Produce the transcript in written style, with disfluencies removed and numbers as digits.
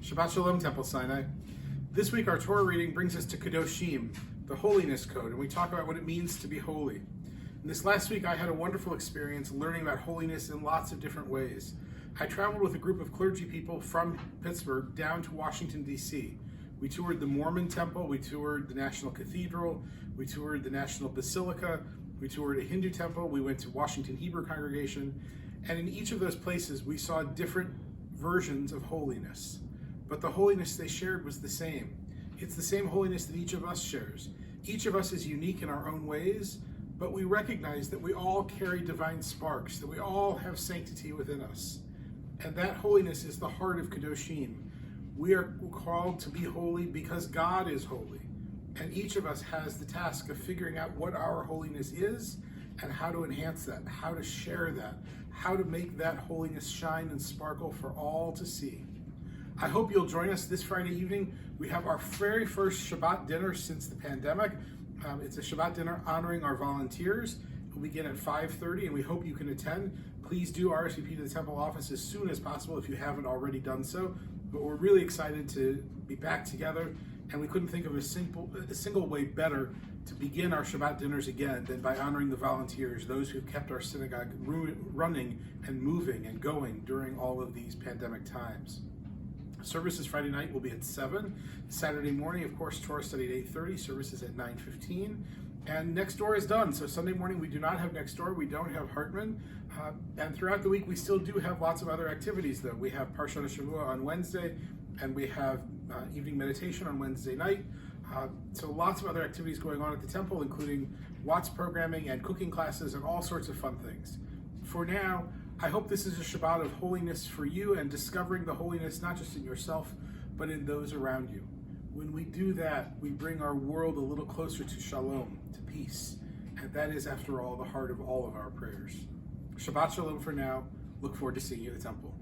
Shabbat Shalom, Temple Sinai. This week our Torah reading brings us to Kedoshim, the holiness code, and we talk about what it means to be holy. And this last week I had a wonderful experience learning about holiness in lots of different ways. I traveled with a group of clergy people from Pittsburgh down to Washington, D.C. We toured the Mormon Temple, we toured the National Cathedral, we toured the National Basilica, we toured a Hindu temple, we went to Washington Hebrew Congregation, and in each of those places we saw different versions of holiness. But the holiness they shared was the same. It's the same holiness that each of us shares. Each of us is unique in our own ways, but we recognize that we all carry divine sparks, that we all have sanctity within us. And that holiness is the heart of Kedoshim. We are called to be holy because God is holy. And each of us has the task of figuring out what our holiness is and how to enhance that, how to share that, how to make that holiness shine and sparkle for all to see. I hope you'll join us this Friday evening. We have our very first Shabbat dinner since the pandemic. It's a Shabbat dinner honoring our volunteers. It will begin at 5:30 and we hope you can attend. Please do RSVP to the temple office as soon as possible if you haven't already done so. But we're really excited to be back together, and we couldn't think of a single way better to begin our Shabbat dinners again than by honoring the volunteers, those who've kept our synagogue running and moving and going during all of these pandemic times. Services Friday night will be at 7. Saturday morning, of course, Torah study at 8:30. Services at 9:15. And next door is done. So Sunday morning, we do not have next door. We don't have Hartman. And throughout the week, we still do have lots of other activities, though. We have Parshat Shavua on Wednesday, and we have evening meditation on Wednesday night. So lots of other activities going on at the temple, including Watts programming and cooking classes and all sorts of fun things. For now, I hope this is a Shabbat of holiness for you and discovering the holiness not just in yourself, but in those around you. When we do that, we bring our world a little closer to shalom, to peace. And that is, after all, the heart of all of our prayers. Shabbat Shalom for now. Look forward to seeing you at the temple.